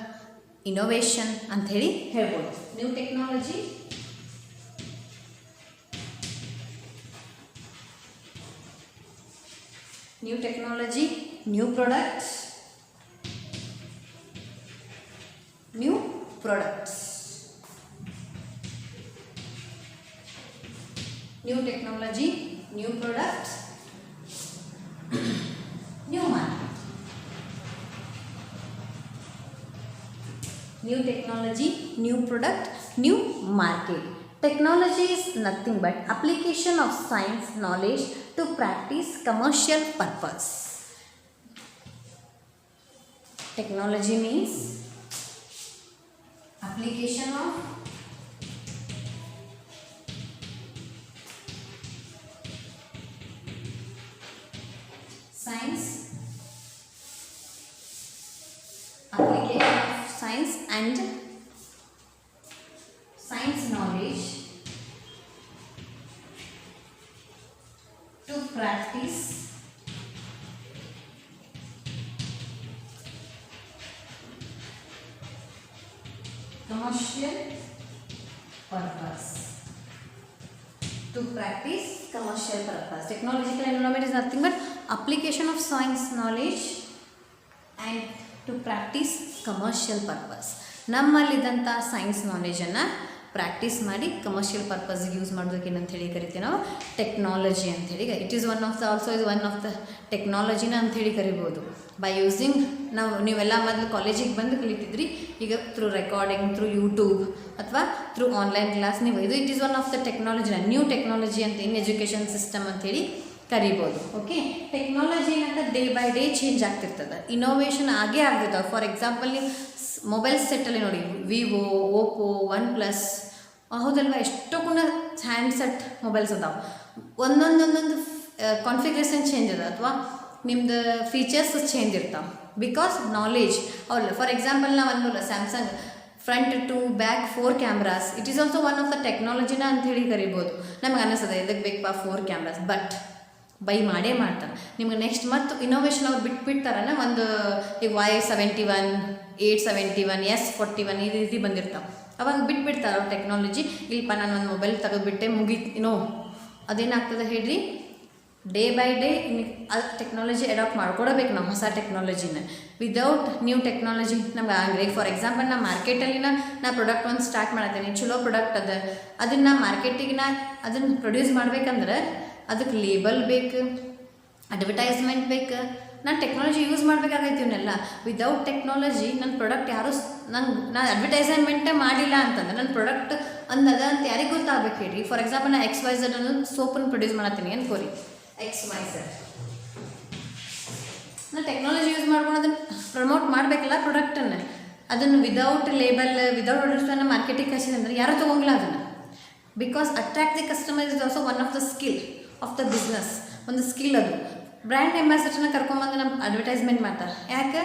innovation ಅಂತ ಹೇಳಿ ಹೇಳ್ಬೋದು. New technology, new product, new products. New technology, new products, new market. New technology, new product, new market. Technology is nothing but application of science knowledge to practice commercial purpose. Technology means application of science, application of science and science knowledge to practice commercial purpose. To practice commercial purpose. Technological environment is nothing but application of science knowledge and to practice commercial purpose. ನಮ್ಮಲ್ಲಿದ್ದಂಥ ಸೈನ್ಸ್ ನಾಲೆಜನ್ನು ಪ್ರಾಕ್ಟೀಸ್ ಮಾಡಿ ಕಮರ್ಷಿಯಲ್ ಪರ್ಪಸ್ಗೆ ಯೂಸ್ ಮಾಡೋದಕ್ಕೆ ಏನಂತೇಳಿ ಕರಿತೀವಿ ನಾವು ಟೆಕ್ನಾಲಜಿ ಅಂಥೇಳಿ. It is one of the ಟೆಕ್ನಾಲಜಿನ ಅಂಥೇಳಿ ಕರಿಬೋದು. ಬೈ ಯೂಸಿಂಗ್ ನೀವೆಲ್ಲ ಮೊದಲು ಕಾಲೇಜಿಗೆ ಬಂದು ಕಲಿತಿದ್ರಿ, ಈಗ ಥ್ರೂ ರೆಕಾರ್ಡಿಂಗ್, ಥ್ರೂ ಯೂಟ್ಯೂಬ್ ಅಥವಾ ಥ್ರೂ ಆನ್ಲೈನ್ ಕ್ಲಾಸ್ ನೀವು it is one of the ಟೆಕ್ನಾಲಜಿನ ನ್ಯೂ ಟೆಕ್ನಾಲಜಿ ಅಂತ ಇನ್ ಎಜುಕೇಷನ್ ಸಿಸ್ಟಮ್ ಅಂತೇಳಿ ಕರಿಬೋದು. ಓಕೆ, ಟೆಕ್ನಾಲಜಿ ಏನಂತ ಡೇ ಬೈ ಡೇ ಚೇಂಜ್ ಆಗ್ತಿರ್ತದೆ, ಇನೋವೇಷನ್ ಆಗೇ ಆಗ್ತಿರ್ತವೆ. ಫಾರ್ ಎಕ್ಸಾಂಪಲ್ ನೀವು ಮೊಬೈಲ್ ಸೆಟ್ಟಲ್ಲಿ ನೋಡಿ, ವಿವೋ, ಓಪೋ, ಒನ್ ಪ್ಲಸ್, ಹೌದಲ್ವ, ಎಷ್ಟೊಂದು ಹ್ಯಾಂಡ್ಸೆಟ್ ಮೊಬೈಲ್ಸ್ ಅದಾವೆ. ಒಂದೊಂದು ಕಾನ್ಫಿಗ್ರೇಷನ್ ಚೇಂಜ್ ಅದ ಅಥವಾ ನಿಮ್ದು ಫೀಚರ್ಸ್ ಚೇಂಜ್ ಇರ್ತಾವೆ ಬಿಕಾಸ್ ನಾಲೆಜ್. ಹೌದಲ್ಲ, ಫಾರ್ ಎಕ್ಸಾಂಪಲ್ ನಾವು ಅನ್ಬೋಲ್ಲ Samsung front to back 4 cameras, it is also one of the ಟೆಕ್ನಾಲಜಿನ ಅಂಥೇಳಿ ಕರಿಬೋದು. ನಮ್ಗೆ ಅನ್ನಿಸ್ತದೆ ಇದಕ್ಕೆ ಬೇಕಪ್ಪ 4 ಕ್ಯಾಮ್ರಾಸ್, ಬಟ್ ಬೈ ಮಾಡೇ ಮಾಡ್ತಾರೆ. ನಿಮ್ಗೆ ನೆಕ್ಸ್ಟ್ ಮತ್ತು ಇನೋವೇಷನ್ ಅವ್ರು ಬಿಟ್ಬಿಡ್ತಾರಲ್ಲ, ಒಂದು ಈಗ Y71, 871, S41 ಈ ರೀತಿ ಬಂದಿರ್ತಾವೆ. ಅವಾಗ ಬಿಟ್ಬಿಡ್ತಾರೆ ಅವ್ರು ಟೆಕ್ನಾಲಜಿ. ಇಲ್ಲಪ್ಪ ನಾನು ಒಂದು ಮೊಬೈಲ್ ತೆಗೆದುಬಿಟ್ಟೆ ಮುಗೀತು, ಅದೇನಾಗ್ತದೆ ಹೇಳ್ರಿ, ಡೇ ಬೈ ಡೇ ಅದು ಟೆಕ್ನಾಲಜಿ ಅಡಾಪ್ಟ್ ಮಾಡ್ಕೊಡಬೇಕು ನಾವು, ಹೊಸ ಟೆಕ್ನಾಲಜಿನ. ವಿದೌಟ್ ನ್ಯೂ ಟೆಕ್ನಾಲಜಿ ನಮ್ಗೆ ಆಗಲಿ. ಫಾರ್ ಎಕ್ಸಾಂಪಲ್ ನಾ ಮಾರ್ಕೆಟಲ್ಲಿ ನಾ ಪ್ರಾಡಕ್ಟ್ ಒಂದು ಸ್ಟಾರ್ಟ್ ಮಾಡತ್ತೀನಿ, ಚಲೋ ಪ್ರಾಡಕ್ಟ್ ಅದ, ಅದನ್ನು ಮಾರ್ಕೆಟಿಗೆ ಅದನ್ನು ಪ್ರೊಡ್ಯೂಸ್ ಮಾಡ್ಬೇಕಂದ್ರೆ ಅದಕ್ಕೆ ಲೇಬಲ್ ಬೇಕು, ಅಡ್ವರ್ಟೈಸ್ಮೆಂಟ್ ಬೇಕು, ನಾನು ಟೆಕ್ನಾಲಜಿ ಯೂಸ್ ಮಾಡಬೇಕಾಗೈತಿ. ಇವನ್ನೆಲ್ಲ ವಿದೌಟ್ ಟೆಕ್ನಾಲಜಿ ನನ್ನ ಪ್ರಾಡಕ್ಟ್ ಯಾರೂ ನಾನು ಅಡ್ವರ್ಟೈಸ್ಮೆಂಟೇ ಮಾಡಿಲ್ಲ ಅಂತಂದ್ರೆ ನನ್ನ ಪ್ರಾಡಕ್ಟ್ ಅಂದದ ಅಂತ ಯಾರಿಗೆ ಗೊತ್ತಾಗಬೇಕು ಹೇಳಿ. ಫಾರ್ ಎಕ್ಸಾಂಪಲ್ ನಾನು XYZ ಅನ್ನೋದು ಸೋಪನ್ನು ಪ್ರೊಡ್ಯೂಸ್ ಮಾಡತ್ತೀನಿ ಅನ್ಕೋರಿ, XYZ ನಾನು ಟೆಕ್ನಾಲಜಿ ಯೂಸ್ ಮಾಡ್ಕೊಂಡು ಅದನ್ನು ಪ್ರಮೋಟ್ ಮಾಡಬೇಕಲ್ಲ ಪ್ರಾಡಕ್ಟನ್ನು. ಅದನ್ನು without label, without advertisement marketing ಕಳಿಸಿದೆ ಅಂದರೆ ಯಾರೂ ತೊಗೊಂಗಿಲ್ಲ ಅದನ್ನು. Because attract the customer is also one of the skill of the business. ಒಂದು ಸ್ಕಿಲ್ ಅದು. ಬ್ರ್ಯಾಂಡ್ ಅಂಬಾಸಿಡರ್ನ ಕರ್ಕೊಂಬಂದು ನಮ್ಮ ಅಡ್ವರ್ಟೈಸ್ಮೆಂಟ್ ಮಾಡ್ತಾರೆ. ಯಾಕೆ?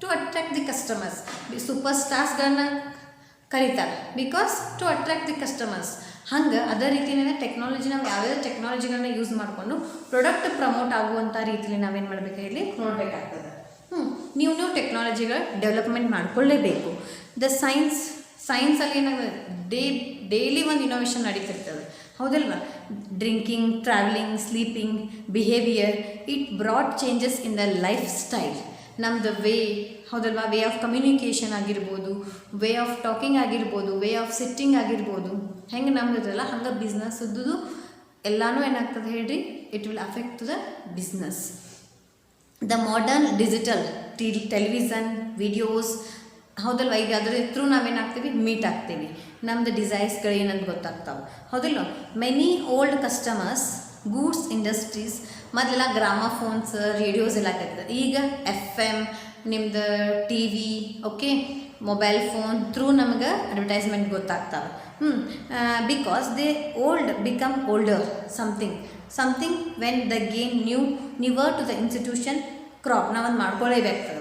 To attract the customers. Super ಸ್ಟಾರ್ಸ್ಗಳನ್ನ ಕರೀತಾರೆ because to attract the customers. ಹಂಗೆ ಅದೇ ರೀತಿಯೇ ಟೆಕ್ನಾಲಜಿ ನಾವು ಯಾವ್ಯಾವ ಟೆಕ್ನಾಲಜಿಗಳನ್ನ ಯೂಸ್ ಮಾಡಿಕೊಂಡು ಪ್ರಾಡಕ್ಟ್ ಪ್ರಮೋಟ್ ಆಗುವಂಥ ರೀತಿಯಲ್ಲಿ ನಾವೇನು ಮಾಡಬೇಕು ಹೇಳಿ ನೋಡಬೇಕಾಗ್ತದೆ. ನ್ಯೂ ಟೆಕ್ನಾಲಜಿಗಳ ಡೆವಲಪ್ಮೆಂಟ್ ಮಾಡಿಕೊಳ್ಳೇಬೇಕು. ದ ಸೈನ್ಸಲ್ಲಿ ಏನಾಗುತ್ತೆ, ಡೈಲಿ ಒಂದು ಇನೋವೇಷನ್ ನಡೀತಿರ್ತದೆ, ಹೌದಲ್ವಾ? Drinking, travelling, sleeping, behaviour, it brought changes in the lifestyle. ನಮ್ಮದು ಹೌದಲ್ವಾ, ವೇ ಆಫ್ ಕಮ್ಯುನಿಕೇಷನ್ ಆಗಿರ್ಬೋದು, ವೇ ಆಫ್ ಟಾಕಿಂಗ್ ಆಗಿರ್ಬೋದು, ವೇ ಆಫ್ ಸಿಟ್ಟಿಂಗ್ ಆಗಿರ್ಬೋದು, ಹೆಂಗೆ ನಮ್ಮದಿರಲ್ಲ ಹಂಗೆ ಬಿಸ್ನೆಸ್ದು ಎಲ್ಲನೂ ಏನಾಗ್ತದೆ ಹೇಳ್ರಿ, it will affect to the business. The modern digital television, videos, ಹೌದಲ್ವ, ಈಗ ಅದ್ರ ಥ್ರೂ ನಾವೇನಾಗ್ತೀವಿ, ಮೀಟ್ ಆಗ್ತೀವಿ, ನಮ್ಮದು ಡಿಸೈರ್ಸ್ಗಳು ಏನಂತ ಗೊತ್ತಾಗ್ತಾವೆ, ಹೌದಲ್ವ? Many old customers, goods industries, ಮೊದಲೆಲ್ಲ ಗ್ರಾಮಫೋನ್ಸ್, ರೇಡಿಯೋಸ್ ಎಲ್ಲ ಆಗ್ತದೆ. ಈಗ FM, ನಿಮ್ದು TV, okay, mobile phone through ನಮ್ಗೆ ಅಡ್ವರ್ಟೈಸ್ಮೆಂಟ್ ಗೊತ್ತಾಗ್ತಾವೆ. Because they become older something when the gain newer to the institution crop. ನಾವೊಂದು ಮಾಡ್ಕೊಳ್ಳೇಬೇಕಾಗ್ತದೆ.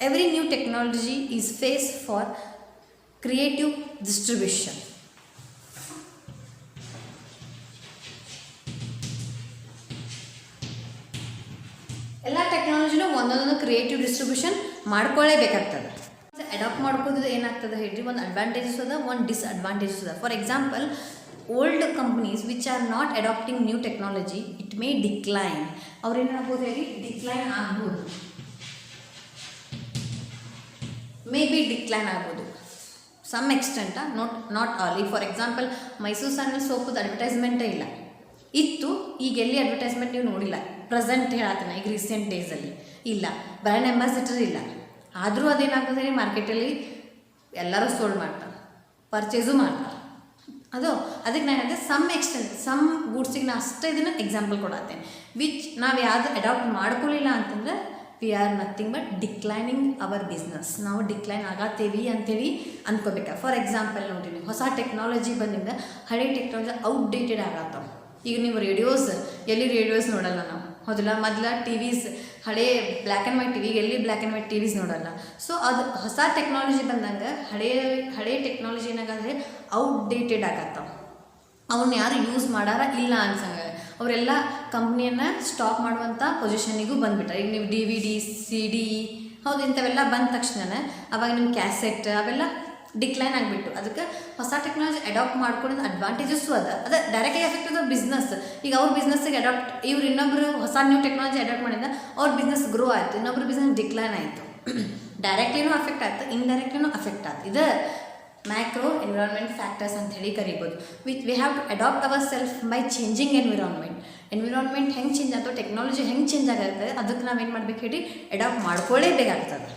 Every new technology is face for creative distribution. ಎಲ್ಲ ಟೆಕ್ನಾಲಜಿನೂ ಒಂದೊಂದು ಕ್ರಿಯೇಟಿವ್ ಡಿಸ್ಟ್ರಿಬ್ಯೂಷನ್ ಮಾಡ್ಕೊಳ್ಳೇಬೇಕಾಗ್ತದೆ. ಅಡಾಪ್ಟ್ ಮಾಡ್ಕೋದು ಏನಾಗ್ತದೆ ಹೇಳ್ರಿ, ಒಂದು ಅಡ್ವಾಂಟೇಜಸ್ ಅದ, ಒಂದು ಡಿಸ್ಅಡ್ವಾಂಟೇಜಸ್ ಅದ. For example, old companies which R not adapting new technology, it may decline. ಅವ್ರೇನಾಗ್ಬೋದು ಹೇಳಿ, ಡಿಕ್ಲೈನ್ ಆಗ್ಬೋದು, ಮೇ ಬಿ ಡಿಕ್ಲೈನ್ ಆಗ್ಬೋದು ಸಮ್ ಎಕ್ಸ್ಟೆಂಟ, ನಾಟ್ ಆಲ್. ಈಗ ಫಾರ್ ಎಕ್ಸಾಂಪಲ್ ಮೈಸೂರು ಸ್ಯಾಂಡಲ್ ಸೋಪುದು ಅಡ್ವರ್ಟೈಸ್ಮೆಂಟೇ ಇಲ್ಲ ಇತ್ತು, ಈಗ ಎಲ್ಲಿ ಅಡ್ವರ್ಟೈಸ್ಮೆಂಟ್ ನೀವು ನೋಡಿಲ್ಲ. ಪ್ರೆಸೆಂಟ್ ಹೇಳತ್ತನ ಈಗ ರೀಸೆಂಟ್ ಡೇಸಲ್ಲಿ ಇಲ್ಲ, ಬ್ರ್ಯಾಂಡ್ ಅಂಬಾಸಿಡರ್ ಇಲ್ಲ. ಆದರೂ ಅದೇನಾಗ್ತದೆ ಹೇಳಿ, ಮಾರ್ಕೆಟಲ್ಲಿ ಎಲ್ಲರೂ ಸೋಲ್ಡ್ ಮಾಡ್ತಾರೆ, ಪರ್ಚೇಸು ಮಾಡ್ತಾರೆ. ಅದಕ್ಕೆ ನಾನು ಹೇಳಿದೆ ಸಮ್ ಎಕ್ಸ್ಟೆಂಟ್, ಸಮ್ ಗೂಡ್ಸಿಗೆ ನಾನು ಅಷ್ಟೇ ಇದನ್ನು ಎಕ್ಸಾಂಪಲ್ ಕೊಡತ್ತೇನೆ. ವಿಚ್ ನಾವು ಯಾವುದು ಅಡಾಪ್ಟ್ ಮಾಡ್ಕೊಳ್ಳಿಲ್ಲ ಅಂತಂದ್ರೆ we are nothing but declining our business. ನಾವು ಡಿಕ್ಲೈನ್ ಆಗತ್ತೇವಿ ಅಂತೇಳಿ ಅಂದ್ಕೋಬೇಕು. ಫಾರ್ ಎಕ್ಸಾಂಪಲ್ ನೋಡಿರಿ, ಹೊಸ ಟೆಕ್ನಾಲಜಿ ಬಂದಿಂದ ಹಳೆ ಟೆಕ್ನಾಲಜಿ ಔಟ್ಡೇಟೆಡ್ ಆಗತ್ತವೆ. ಈಗ ನೀವು ರೇಡಿಯೋಸ್ ನೋಡಲ್ಲ ನಾವು, ಹೌದಲ್ಲ? ಮೊದಲ TVs ಹಳೆ ಬ್ಲ್ಯಾಕ್ ಆ್ಯಂಡ್ ವೈಟ್ ಟಿವಿ, ಎಲ್ಲಿ ಬ್ಲ್ಯಾಕ್ ಆ್ಯಂಡ್ ವೈಟ್ TVs ನೋಡಲ್ಲ. ಸೊ ಅದು ಹೊಸ ಟೆಕ್ನಾಲಜಿ ಬಂದಂಗೆ ಹಳೆ ಟೆಕ್ನಾಲಜಿ ಏನಾಗಂದರೆ ಔಟ್ಡೇಟೆಡ್ ಆಗತ್ತವೆ. ಅವನ್ನ ಯಾರು ಯೂಸ್ ಮಾಡಾರ ಇಲ್ಲ ಅನ್ಸಂಗೆ, ಅವರೆಲ್ಲ ಕಂಪ್ನಿಯನ್ನು ಸ್ಟಾಪ್ ಮಾಡುವಂಥ ಪೊಸಿಷನಿಗೂ ಬಂದುಬಿಟ್ರೆ. ಈಗ ನೀವು DVD, CD, ಹೌದು, ಇಂಥವೆಲ್ಲ ಬಂದ ತಕ್ಷಣ ಅವಾಗ ನಿಮ್ಮ ಕ್ಯಾಸೆಟ್ ಅವೆಲ್ಲ ಡಿಕ್ಲೈನ್ ಆಗಿಬಿಟ್ಟು. ಅದಕ್ಕೆ ಹೊಸ ಟೆಕ್ನಾಲಜಿ ಅಡಾಪ್ಟ್ ಮಾಡ್ಕೊಳ್ಳೋದು ಅಡ್ವಾಂಟೇಜಸ್ಸು ಅದು ಡೈರೆಕ್ಟಾಗಿ ಎಫೆಕ್ಟ್ ಅದು ಬಿಸ್ನೆಸ್. ಈಗ ಅವ್ರ ಬಿಸ್ನೆಸ್ಸಿಗೆ ಇವ್ರು ಇನ್ನೊಬ್ಬರು ಹೊಸ ನ್ಯೂ ಟೆಕ್ನಾಲಜಿ ಅಡಾಪ್ಟ್ ಮಾಡಿದ ಅವ್ರ ಬಿಸ್ನೆಸ್ ಗ್ರೋ ಆಯಿತು, ಇನ್ನೊಬ್ರು ಬಿಸ್ನೆಸ್ ಡಿಕ್ಲೈನ್ ಆಯಿತು. ಡೈರೆಕ್ಟ್ಲಿನೂ ಅಫೆಕ್ಟ್ ಆಯ್ತು, ಇಂಡೈರೆಕ್ಟ್ಲಿನೂ ಅಫೆಕ್ಟ್ ಆಯ್ತು. ಇದು ಮ್ಯಾಕ್ರೋ ಎನ್ವಿರಾನ್ಮೆಂಟ್ ಫ್ಯಾಕ್ಟರ್ಸ್ ಅಂತ ಹೇಳಿ ಕರಿಬೋದು. We have to adapt our self by changing environment ಹೆಂಗೆ ಚೇಂಜ್ ಆಗ್ತದೆ, ಟೆಕ್ನಾಲಜಿ ಹೆಂಗೆ ಚೇಂಜ್ ಆಗುತ್ತೆ, ಅದಕ್ಕೆ ನಾವೇನು ಮಾಡ್ಬೇಕು ಹೇಳಿ ಅಡಾಪ್ಟ್ ಮಾಡ್ಕೊಳ್ಳೇಬೇಕಾಗ್ತದೆ.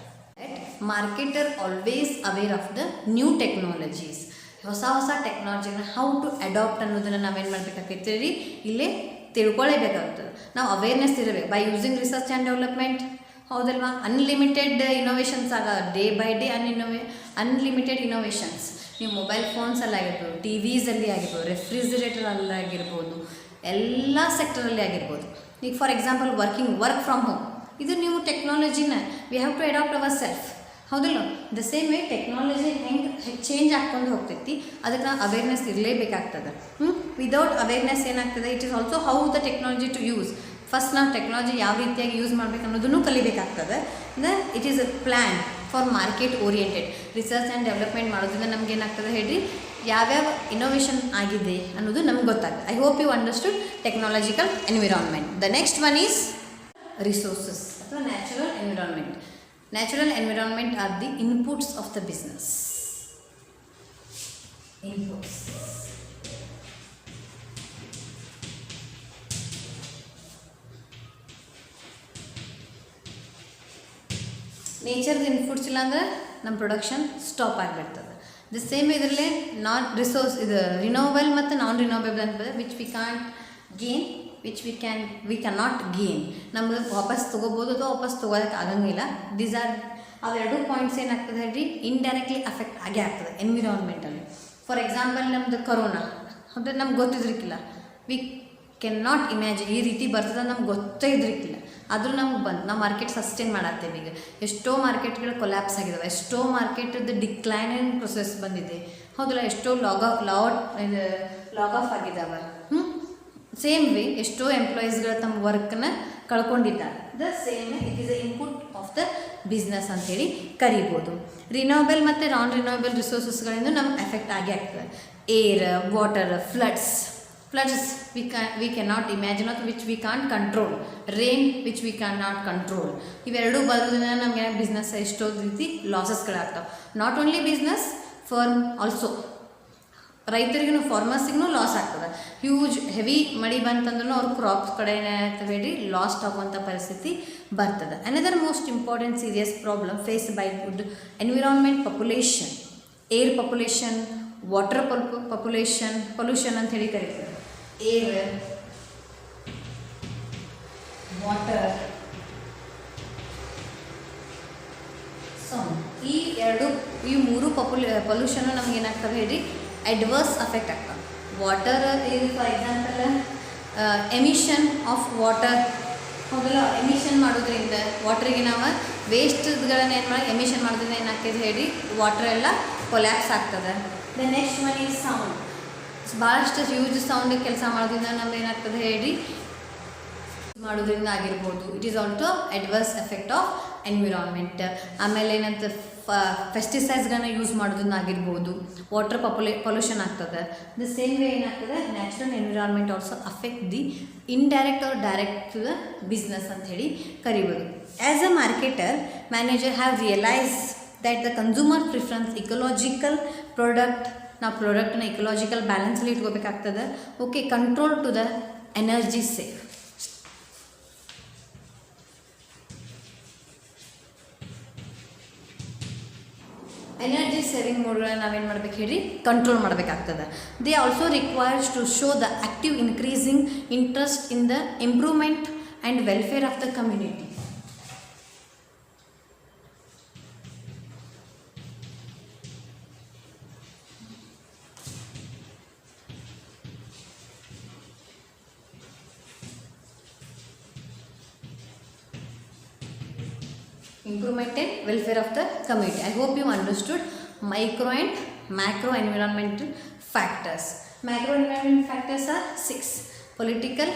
Marketer always aware of the new technologies, ಹೊಸ ಟೆಕ್ನಾಲಜಿನ ಹೌ ಟು ಅಡಾಪ್ಟ್ ಅನ್ನೋದನ್ನು ನಾವೇನು ಮಾಡಬೇಕಾಗ್ತೈತೆ ರೀ ಇಲ್ಲೇ ತಿಳ್ಕೊಳ್ಳೇಬೇಕಾಗ್ತದೆ. ನಾವು ಅವೇರ್ನೆಸ್ ಇರಬೇಕು by using research and development, ಹೌದಲ್ವಾ. Unlimited innovations day by day unlimited innovations. ನೀವು ಮೊಬೈಲ್ ಫೋನ್ಸಲ್ಲಿ ಆಗಿರ್ಬೋದು, ಟಿ ವಿಸಲ್ಲಿ ಆಗಿರ್ಬೋದು, ರೆಫ್ರಿಜಿರೇಟರಲ್ಲಿ ಆಗಿರ್ಬೋದು, ಎಲ್ಲ ಸೆಕ್ಟರಲ್ಲಿ ಆಗಿರ್ಬೋದು. ಈಗ for example work from home, ಇದು ನೀವು ಟೆಕ್ನಾಲಜಿನ we have to adapt our self, ಹೌದಲ್ಲ. ದ ಸೇಮ್ ವೇ ಟೆಕ್ನಾಲಜಿ ಹೆಂಗೆ ಚೇಂಜ್ ಆಗ್ಕೊಂಡು ಹೋಗ್ತೈತಿ, ಅದಕ್ಕೆ ನಾವು ಅವೇರ್ನೆಸ್ ಇರಲೇಬೇಕಾಗ್ತದೆ. ವಿದೌಟ್ ಅವೇರ್ನೆಸ್ ಏನಾಗ್ತದೆ, it is also how the technology to use. First ನಾವು ಟೆಕ್ನಾಲಜಿ ಯಾವ ರೀತಿಯಾಗಿ ಯೂಸ್ ಮಾಡಬೇಕು ಅನ್ನೋದನ್ನು ಕಲಿಬೇಕಾಗ್ತದೆ. It is a plan for market oriented. Research and development ಮಾಡೋದ್ರಿಂದ ನಮ್ಗೆ ಏನಾಗ್ತದೆ ಹೇಳಿ, ಯಾವ್ಯಾವ ಇನೋವೇಷನ್ ಆಗಿದೆ ಅನ್ನೋದು ನಮ್ಗೆ ಗೊತ್ತಾಗ್ತದೆ. I hope you understood technological environment. The next one is resources ಅಥವಾ natural environment. Natural environment are the inputs of the business. Inputs. ನೇಚರ್ದು ಇನ್ಪುಟ್ಸ್ ಇಲ್ಲ ಅಂದರೆ ನಮ್ಮ ಪ್ರೊಡಕ್ಷನ್ ಸ್ಟಾಪ್ ಆಗಿಬಿಡ್ತದೆ. ದ ಸೇಮ್ ಇದರಲ್ಲೇ ನಾನ್ ರಿಸೋರ್ಸ್ ಇದು ರಿನೋವಬಲ್ ಮತ್ತು ನಾನ್ ರಿನೋವೇಬಲ್ ಅಂತಂದರೆ which we can't gain, which we can not gain. ನಮ್ಗೆ ವಾಪಸ್ ತೊಗೋಬೋದು ಅಥವಾ ವಾಪಸ್ ತೊಗೋದಕ್ಕೆ ಆಗಂಗಿಲ್ಲ. ದೀಸ್ ಆರ್ ಅವೆರಡು ಪಾಯಿಂಟ್ಸ್ ಏನಾಗ್ತದೆ ಹೇಳಿ ಇಂಡೈರೆಕ್ಟ್ಲಿ ಅಫೆಕ್ಟ್ ಆಗೇ ಆಗ್ತದೆ ಎನ್ವಿರಾನ್ಮೆಂಟಲ್ಲಿ. ಫಾರ್ ಎಕ್ಸಾಂಪಲ್ ನಮ್ಮದು ಕೊರೋನಾ, ಅಂದರೆ ನಮ್ಗೆ ಗೊತ್ತಿದ್ರಿಕ್ಕಿಲ್ಲ, ವಿ ಕ್ಯಾನ್ ನಾಟ್ ಇಮ್ಯಾಜಿನ್ ಈ ರೀತಿ ಬರ್ತದೆ ನಮ್ಗೆ ಗೊತ್ತೇ ಇದ್ರಿಕ್ಕಿಲ್ಲ. ಆದರೂ ನಮ್ಗೆ ಬಂದು ನಾವು ಮಾರ್ಕೆಟ್ ಸಸ್ಟೈನ್ ಮಾಡತ್ತೇವೆ. ಈಗ ಎಷ್ಟೋ ಮಾರ್ಕೆಟ್ಗಳು ಕೊಲ್ಯಾಪ್ಸ್ ಆಗಿದ್ದಾವೆ, ಎಷ್ಟೋ ಮಾರ್ಕೆಟದ್ದು ಡಿಕ್ಲೈನಿಂಗ್ ಪ್ರೊಸೆಸ್ ಬಂದಿದೆ, ಹೌದಲ್ಲ. ಎಷ್ಟೋ ಲಾಗ್ ಆಫ್ ಆಗಿದ್ದಾವೆ. ಸೇಮ್ ವೇ ಎಷ್ಟೋ ಎಂಪ್ಲಾಯೀಸ್ಗಳು ತಮ್ಮ ವರ್ಕ್ನ ಕಳ್ಕೊಂಡಿದ್ದಾರೆ. The same it is a input of the business ಅಂತೇಳಿ ಕರಿಬೋದು. ರಿನೋವೇಬಲ್ ಮತ್ತು ನಾನ್ ರಿನೋವೇಬಲ್ ರಿಸೋರ್ಸಸ್ಗಳಿಂದ ನಮ್ಗೆ ಎಫೆಕ್ಟ್ ಆಗೇ ಆಗ್ತದೆ. Air, water, floods we can not imagine ಅಥವಾ which we can't control. Rain which we can not control. ಇವೆರಡೂ ಬರೋದ್ರಿಂದ ನಮಗೆ ಬಿಸ್ನೆಸ್ ಎಷ್ಟೋ ರೀತಿ ಲಾಸಸ್ಗಳಾಗ್ತವೆ. Not only business, firm also. ರೈತರಿಗೂ ಫಾರ್ಮರ್ಸಿಗೂ ಲಾಸ್ ಆಗ್ತದೆ. ಹ್ಯೂಜ್ ಹೆವಿ ಮಳೆ ಬಂತಂದ್ರೂ ಅವ್ರ ಕ್ರಾಪ್ಸ್ ಕಡೆ ಏನಾಗ್ತವೆ ಹೇಳಿ ಲಾಸ್ಟ್ ಆಗುವಂಥ ಪರಿಸ್ಥಿತಿ ಬರ್ತದೆ. Another most important serious problem face by would environment population, air population, water pollution ಅಂತ ಹೇಳಿ ಕರೀತಾರೆ. ಏರ್, ವಾಟರ್, ಸೌಂಡ್, ಈ ಮೂರು ಪೊಲ್ಯೂಷನ್ನು ನಮ್ಗೆ ಏನಾಗ್ತವೆ ಹೇಳಿ ಅಡ್ವರ್ಸ್ ಅಫೆಕ್ಟ್ ಆಗ್ತವೆ. ವಾಟರ್ ಇದು for example emission of water, ಹೌದಲ್ಲ. ಎಮಿಷನ್ ಮಾಡೋದ್ರಿಂದ ವಾಟ್ರಿಗೆ ನಾವು ವೇಸ್ಟ್ಗಳನ್ನು ಏನು ಮಾಡಿ ಎಮಿಷನ್ ಮಾಡೋದ್ರಿಂದ ಏನಾಗ್ತದೆ ಹೇಳಿ ವಾಟರ್ ಎಲ್ಲ ಕೊಲ್ಯಾಪ್ಸ್ ಆಗ್ತದೆ. The next one is sound. ಭಾಳಷ್ಟು ಹ್ಯೂಜ್ ಸೌಂಡಿಗೆ ಕೆಲಸ ಮಾಡೋದ್ರಿಂದ ನಮ್ದು ಏನಾಗ್ತದೆ ಹೇಳಿ ಮಾಡೋದ್ರಿಂದ ಆಗಿರ್ಬೋದು. It is also adverse effect of environment. ಆಮೇಲೆ ಏನಂತ ಪೆಸ್ಟಿಸೈಡ್ಸ್ಗಳನ್ನ ಯೂಸ್ ಮಾಡೋದನ್ನ ಆಗಿರ್ಬೋದು, ವಾಟರ್ ಪೊಲ್ಯೂಷನ್ ಆಗ್ತದೆ. ದ ಸೇಮ್ ವೇ ಏನಾಗ್ತದೆ natural environment also affect the indirect or direct to the business ಅಂತ ಹೇಳಿ ಕರಿಬೋದು. As a marketer manager have realise that the consumer preference ecological product, ನಾವು ಪ್ರಾಡಕ್ಟ್ನ ಇಕಲಾಜಿಕಲ್ ಬ್ಯಾಲೆನ್ಸಲ್ಲಿ ಇಟ್ಕೋಬೇಕಾಗ್ತದೆ. Okay, control to the energy save. Energy saving ಮೋಡ್ಗಳನ್ನ ನಾವೇನು ಮಾಡ್ಬೇಕು ಹೇಳಿ ಕಂಟ್ರೋಲ್ ಮಾಡಬೇಕಾಗ್ತದೆ. They also requires to show the active increasing interest in the improvement and welfare of the community. Improvement and welfare of the community. I hope you understood micro and macro environmental factors. Macro environmental factors are 6: political,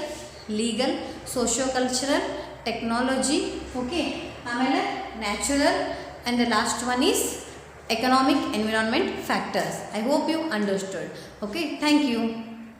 legal, socio-cultural, technology, okay, amele natural, and the last one is economic environment factors. I hope you understood. Okay, thank you.